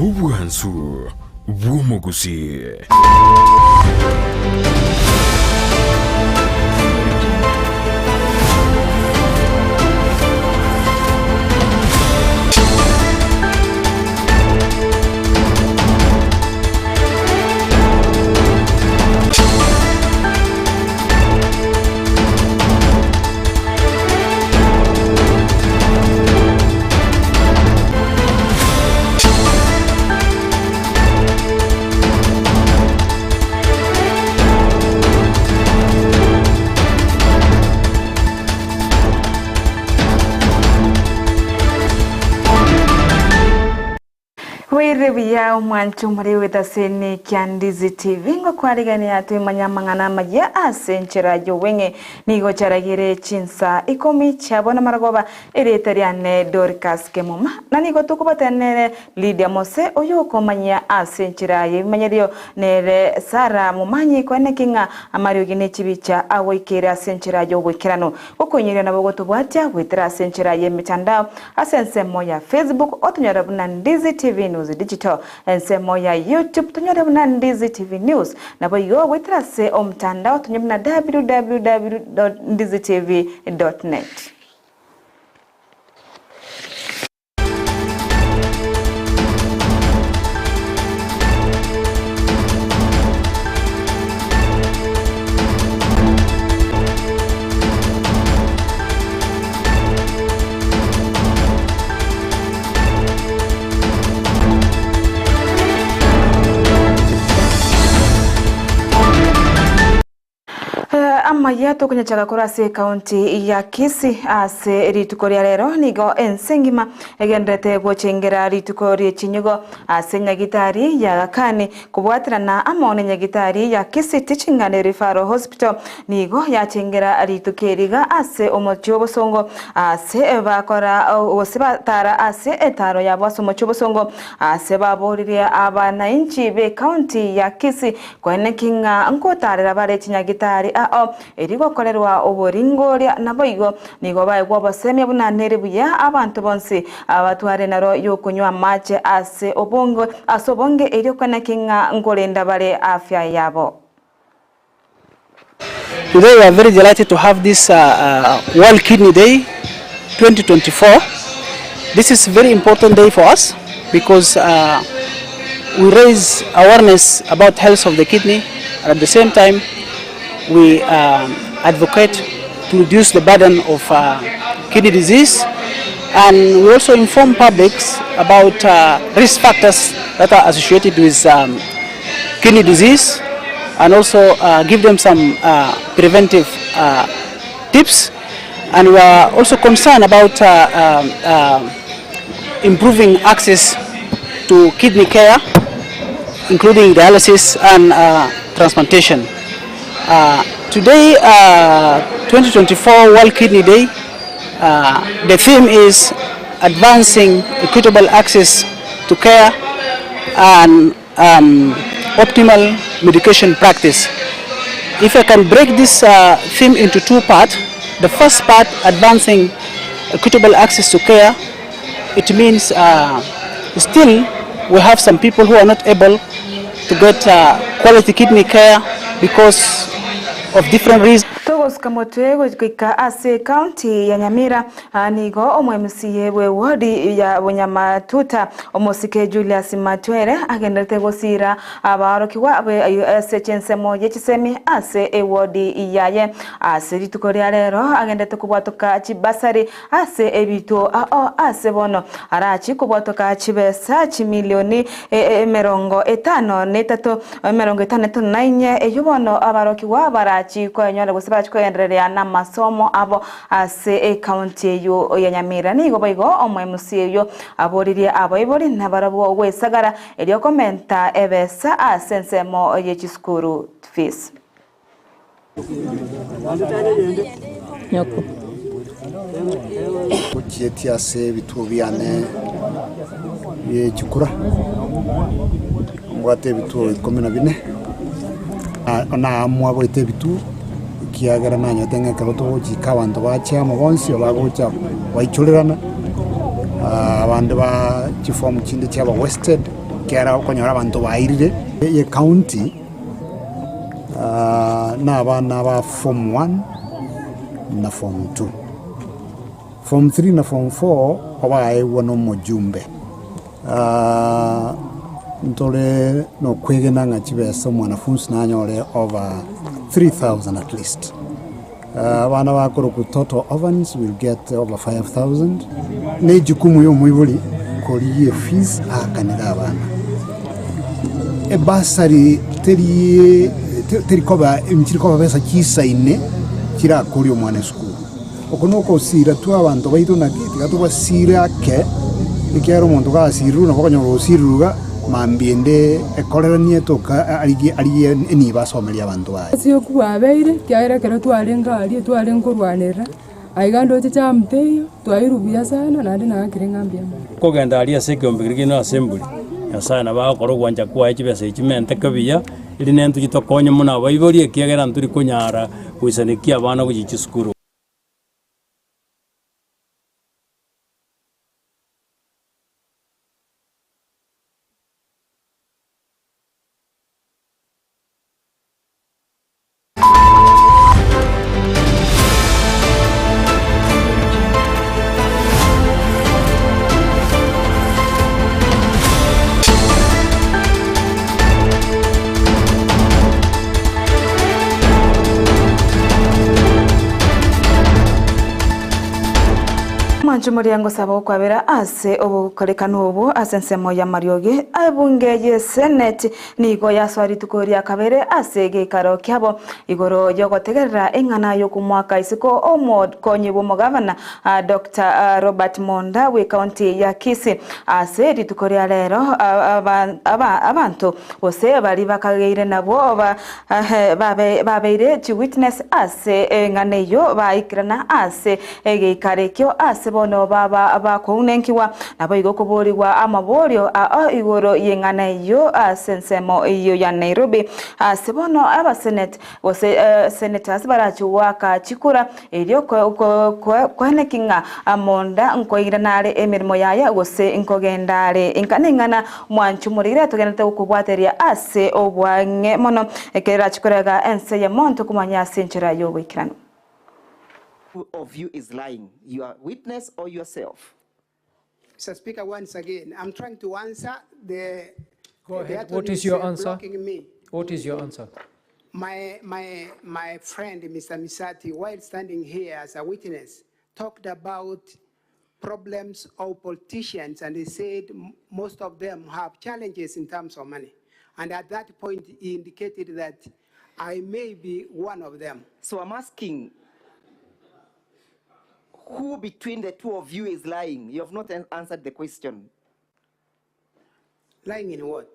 Ubwansu bw'omuguzi. Reviya umwanchu muri wedaseni kya Ndizi TV ngo kwarigani atu manyamangana majya asenchera jo wenge nigo charagire Chinsa Ikomi chabona maragoba eretariane Dorcas Kemuma na nigo tukubatene Lydia Mose oyo komanya asenchera ye manyerio nere Sara mumanyi kwene kinga amario gine chibicha awekera asenchera jo wekirano okonyere na bogo tubwatya wetera asenchera ye mitandao asense moya Facebook otunyara buna Ndizi TV News digital ensemo ya YouTube tunyore buna Ndizi TV News na boyo wetrase omtandao tunyore buna www.ndizitv.net. Amayia kwenye chakakurase county ya Kisii ase ritukoria rero nigo ensengima egendete gochengera ritukorie chinyugo ase nyagitari ya kane kubwatirana amone nyagitari ya Kisii Teaching and Referral Hospital nigo yachengera ritukeriga ase omochobosongo ase bakora osibatara ase etaro ya baso omochobosongo ase baboriria abana inchi be county ya Kisii kwene kinga nkotarira bare chinyagitari erigo kolerwa oboringoria naboigo nigo baigwa basemye bunanere buya abantu bonse abatware naro yokunywa mache ase obongo asobonge eryo kana kinga ngolenda bare afya yabo. Today we are very delighted to have this World Kidney Day 2024. This is a very important day for us because we raise awareness about health of the kidney, and at the same time we advocate to reduce the burden of kidney disease, and we also inform publics about risk factors that are associated with kidney disease, and also give them some preventive tips. And we are also concerned about improving access to kidney care, including dialysis and transplantation. Today, 2024 World Kidney Day, the theme is advancing equitable access to care and optimal medication practice. If I can break this theme into two parts, the first part, advancing equitable access to care, it means still we have some people who are not able to get quality kidney care because of different reasons. Togos kamotwe kika ase county ya Nyamira nigo omwemusiye we wodi ya Bunyamatuta omosike Julius Matwere agendete gosira abarokiwa be ase Chinsemo yekisemi ase ewodi iyaye ase ritukoria rero agendete kubwatoka chibasari ase ebito ase bono arachi kubwatoka chibesa chimilioni 53 eyobono abarokiwa barachi kwenyora gusibara chikoenderea na masomo abo ase county yo ya Nyamira nigo baigo omwemusiye yo aboririe aboibori nabarabo wesagara elio komenta ebesa asensemo yechiskuru fees nyoko kuchietia se bitubiane ye chukura ngwate bitu 14 na amwa boite bitu kiagera nanyo tenge karoto chikabantu bacha mabonsi bagocha baichulirana abandi ba chiform chinde cyaba wasted kera okonyora abantu bairire ye county n'abana ba form 1 na form 2 form 3 na form 4 obaewa n'omujumbe ntole no kwegena nga kibesa mwanafunzi nanyole over 3,000 at least. Abana bakoro ku total ovens will get over 5,000. Ne jukumu yo mwibuli koliye fees akanira abana. Basari teri koba besa kisaine kira kuri omwana school. Okonoko sira tu abantu baitu na kiti gatuba sira ke ikiaro muntu ga siru na kokonyoro siruga mambiende ekorera nietoka ali eni basomeria abantu bae sio kuabeire kiaira kero twarenga aigando chamteyo twairubuya sana nandi nakirengambia kogenda ali asekombigirigi no assembly yasana bakoro gwanja kwa ekibese ekimente kabiya ili nentu gitokonye muna baibori ekiagera nturi kunyara kwisanikia abana kugichi skuru. Muriango sabo kwabera ase obukolekano obu ase nsemo ya marioge abunge ye senate nigo yaswari tukoria kabere ase gekaro kyabo igoro yogotegerera engana yo kumwaka isiko omod konye bo mugavana Dr. Robert Monda we county ya Kisii ase ritukoria lero abantu bose bari bakageire nabo babeire to witness ase engana yo baikirana ase egekarekyo ase bono baba abakunenkiwa nabo igokoboriwa amaborio igoro yengana yo sensemo iyo ya Nairobi sebono aba senate bose senators barachuwa ka chikura elio kwenekinga Monda nkoiranare emirimo yaya gose inkogendare inkanengana mwanchumurire togenete ukubwateria ase obwange mono ekera chikuraga ense ya monto kumanya senchera yo wikirano. Who of you is lying? Your witness or yourself? Mr. Speaker, once again, I'm trying to answer the... Go ahead. What is your answer? Me. What is your answer? My friend, Mr. Misati, while standing here as a witness, talked about problems of politicians, and he said most of them have challenges in terms of money. And at that point, he indicated that I may be one of them. So I'm asking, who between the two of you is lying? You have not answered the question. Lying in what?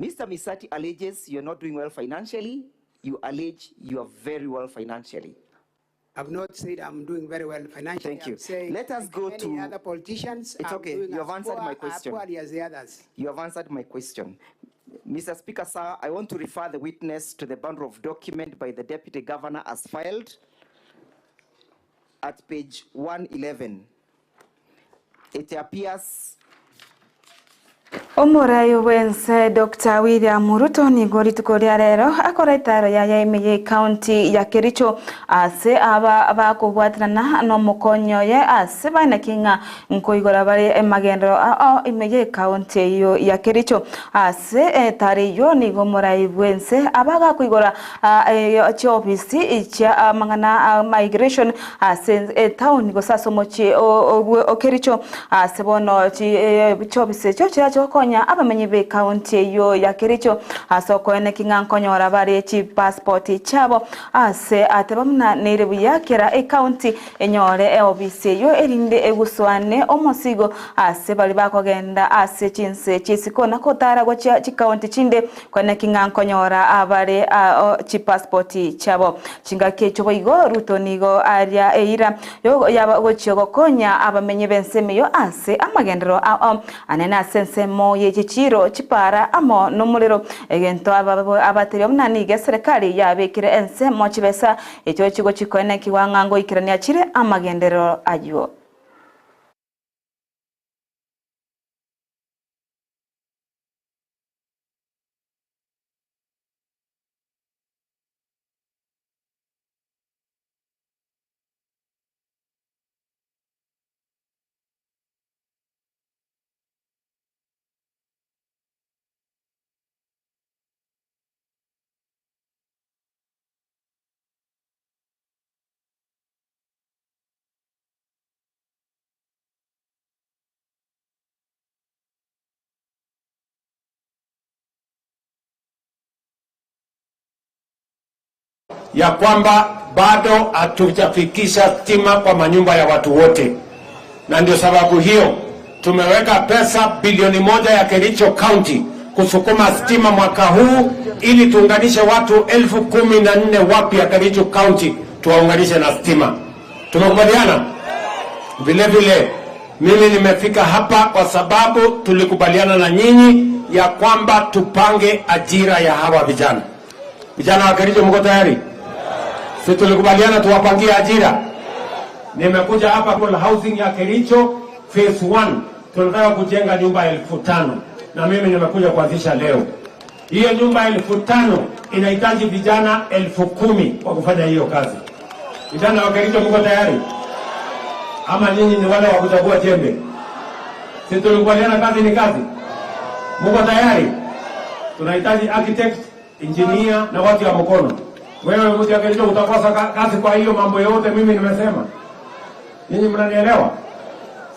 Mr. Misati alleges you're not doing well financially. You allege you are very well financially. I've not said I'm doing very well financially. Thank you. Let us go to other politicians. It's okay. You have answered my question. As the others. You have answered my question. Mr. Speaker, sir, I want to refer the witness to the bundle of document by the Deputy Governor as filed at page 111. It appears Omorayo wense Dr. William Ruto ni gori tukoria rero akora itaro ya Amayia County ya Kericho ase abakubwatrana no mukonyo ye ase bana kinga nkoigora bari emagendo Amayia County yo ya Kericho ase tari yo ni gomorayo wense abaga kuigora office cha mangana migration ase town go sasomochi o Kericho ase bono chi office cho konya abamenyi be county yo ya Kericho asoko ene kingankonyora bari chi passport chabo ase atebamna nerebu yakera county enyore obise yo erinde eguswane omosigo ase bali bakogenda ase Chinsa chisikona kotara go chi county chinde kwene kingankonyora abari chi passport chabo chingake chobo igo Ruto nigo aria eira yo yaba gochiogo konya abamenyi benseme yo ase amagendero anena sense mo yechichiro chipara amo nomulero egento abaterio mnanige serikali yabekire ense mo chibesa echo chigo chikone kiwangango ikirania chire amagendero ayo. ya kwamba bado hatujafikisha stima kwa manyumba ya watu wote, na ndio sababu hiyo tumeweka pesa bilioni 1 ya Kericho County kusukuma stima mwaka huu ili tuunganishe watu 14,000 wapya Kericho County, tuwaunganishe na stima. Tumekubaliana? Vile vile mimi nimefika hapa kwa sababu tulikubaliana na nyinyi ya kwamba tupange ajira ya hawa vijana. Vijana wa Kericho, mko tayari? Si tulikubaliana tuwapangie ajira? Nimekuja hapa kwa housing ya Kericho phase 1. Tunataka kujenga nyumba 5,000 na mimi nimekuja kuanzisha leo. Hiyo nyumba 5,000 inahitaji vijana 10,000 kwa kufanya hiyo kazi. Vijana wa Kericho, mko tayari? Ama nyinyi ni wale wa kuchagua jembe? Si tulikubaliana kazi ni kazi? Mko tayari? Tunahitaji architect, engineer na watu wa mkono. Wewe mtu wa Kericho utakosa kazi kwa hiyo mambo yote mimi nimesema. Nyinyi mnanielewa?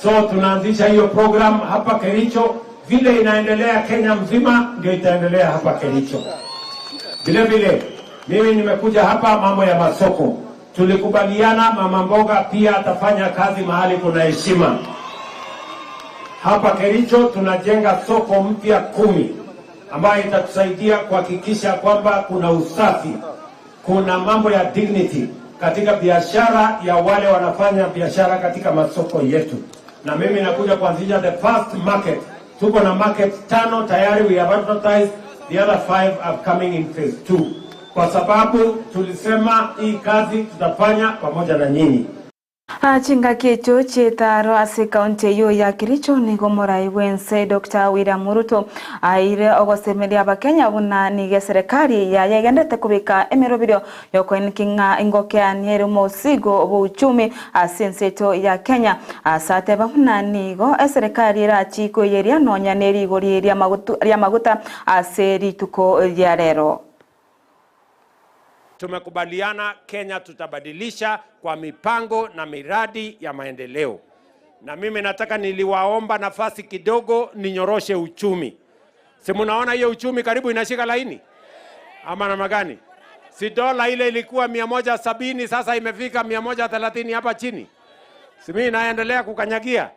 So tunaanzisha hiyo program hapa Kericho, vile inaendelea Kenya mzima ndio itaendelea hapa Kericho. Vile vile mimi nimekuja hapa mambo ya masoko. Tulikubaliana mama mboga pia atafanya kazi mahali kuna heshima. Hapa Kericho tunajenga soko mpya 10 ambayo itatusaidia kuhakikisha kwamba kuna usafi, kuna mambo ya dignity katika biashara ya wale wanafanya biashara katika masoko yetu. Na mimi nakuja kuanzisha the first market. Tuko na market 5 tayari, we have advertised, the other 5 are coming in phase 2. Kwa sababu tulisema hii kazi tutafanya pamoja na nyinyi. Chinga kecho chetaro ase kaunti yo ya Kericho nigo morai wense Dr. William Ruto aire ogosemeria abakenya buna nige serikali ya yegendete kubika emerobiro yokoenkinga ingokeaniere mosigo obuchumi asenseto ya Kenya asate bamuna nigo serikali rachiko yeria nonya nerigo ria maguta ase rituko rya rero. Tumekubaliana Kenya tutabadilisha kwa mipango na miradi ya maendeleo. Na mimi nataka niliwaomba nafasi kidogo ninyoroshe uchumi. Si mnaona hiyo uchumi karibu inashika laini? Ama namna gani? Si dola ile ilikuwa 170 sasa imefika 130 hapa chini. Si mimi naendelea kukanyagia.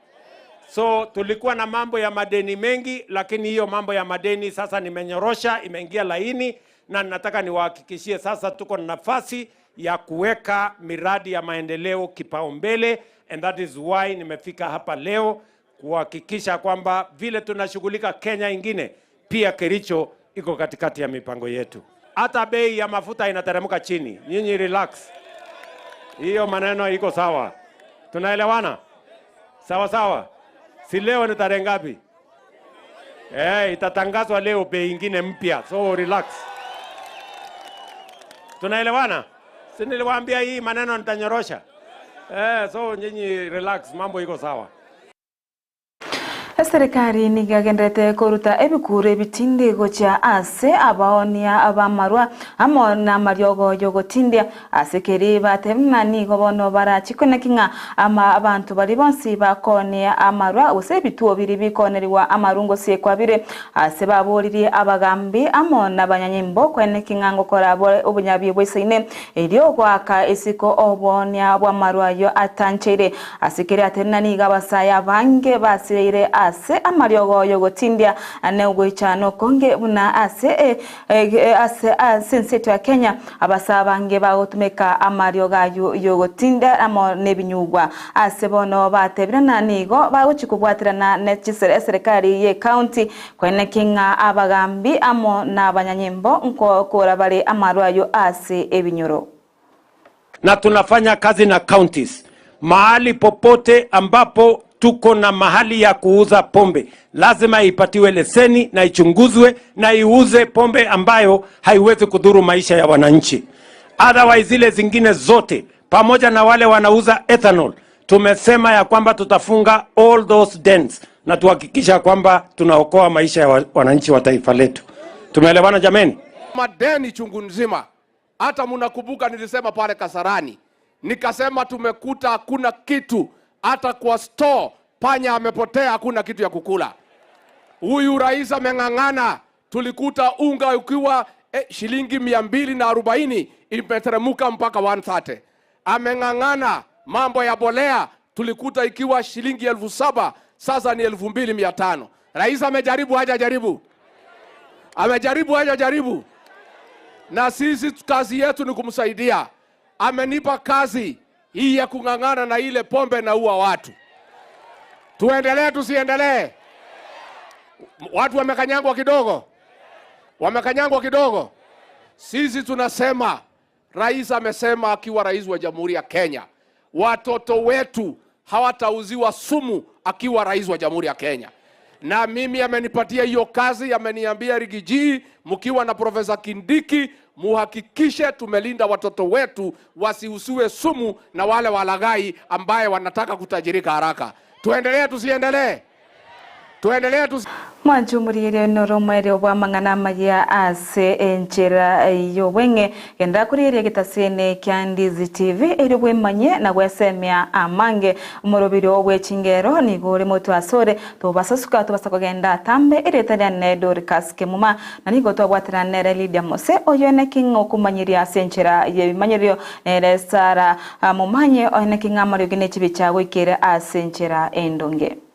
So tulikuwa na mambo ya madeni mengi, lakini hiyo mambo ya madeni sasa nimenyorosha, imeingia laini. Na nataka niwahakikishie sasa tuko na nafasi ya kuweka miradi ya maendeleo kipaumbele, and that is why nimefika hapa leo kuhakikisha kwamba vile tunashughulika Kenya ingine, pia Kericho iko katikati ya mipango yetu. Hata bei ya mafuta inateremka chini. Nyinyi relax. Hiyo maneno iko sawa. Tunaelewana? Sawa sawa. Si leo ni tarehe ngapi? Itatangazwa leo bei ingine mpya. So relax. Tunaelewana? Si niliwaambia hii maneno nitanyorosha. So nyinyi relax, mambo iko sawa. Serikali nigagendete koruta ebikuru ebitinde gocha ase abaonia abamarwa amona maryogo yogotindia asekeri batemna nigo bono barachikonekinga ama abantu bari bonsi bakonia amarwa usebituo biri bikoneriwa amarungo sekwabire ase baboriri abagambi amona banyanyimbo kwenekinga ngokora obunyabi bweseine elio gwaka esiko obonia bwamarwa yo atanchire asekeri atemna niga basaya bange basire ase amaryogo yogotindia anegwichano konge buna ase senseto ya Kenya abasabange bagotumeka amaryoga yogotinda amo nebinyugwa ase bono batebirana nigo bagochikubwatirana nechisere serikali ye county kwenekinga abagambi amo nabanyanyimbo nkokora bari amarwayo ase ebinyoro. Na tunafanya kazi na counties mahali popote ambapo tuko na mahali ya kuuza pombe, lazima ipatiwe leseni na ichunguzwe na iuze pombe ambayo haiwezi kudhuru maisha ya wananchi. Otherwise zile zingine zote pamoja na wale wanauza ethanol, tumesema ya kwamba tutafunga all those dens na tuhakikisha kwamba tunaokoa maisha ya wananchi wa taifa letu. Tumeelewana jameni? Madeni chungu nzima. Hata mnakumbuka nilisema pale Kasarani, nikasema tumekuta hakuna kitu. Hata kwa store panya amepotea, hakuna kitu ya kukula. Huyu rais ameng'ang'ana, tulikuta unga ukiwa shilingi 240 imeteremuka mpaka 130. Ameng'ang'ana mambo ya bolea, tulikuta ikiwa shilingi 7,000, sasa ni 2,500. Rais amejaribu hajajaribu? Amejaribu hajajaribu? Na sisi kazi yetu ni kumsaidia. Amenipa kazi hii ya kung'ang'ana na ile pombe na ua watu. Tuendelee tusiendelee? Watu wamekanyangwa kidogo. Wamekanyangwa kidogo. Sisi tunasema, rais amesema akiwa rais wa Jamhuri ya Kenya, watoto wetu hawatauziwa sumu akiwa rais wa Jamhuri ya Kenya. Na mimi amenipatia hiyo kazi, ameniambia Rigiji, mkiwa na Profesa Kindiki, muhakikishe tumelinda watoto wetu wasiusiwe sumu na wale walaghai ambaye wanataka kutajirika haraka. Tuendelee tusiendelee? Tuendelee Mwanjumuriire noromere obwa mang'ana Amayia ase enchera yowenge genda kuririe gitasene kya Ndizi TV eri bwemanye na gwesemia amange umurobiro w'echingero nigore moto asore tubasasuka tubasa kugenda tambe eretania ne Dorcas Kemuma na nigo twabwatira nere Lydia Mose oyone kingo kumanyiria ase enchera yebimanyirio nere Sara mumanye oyone kinga mario gine chibicha gwikire ase enchera endonge.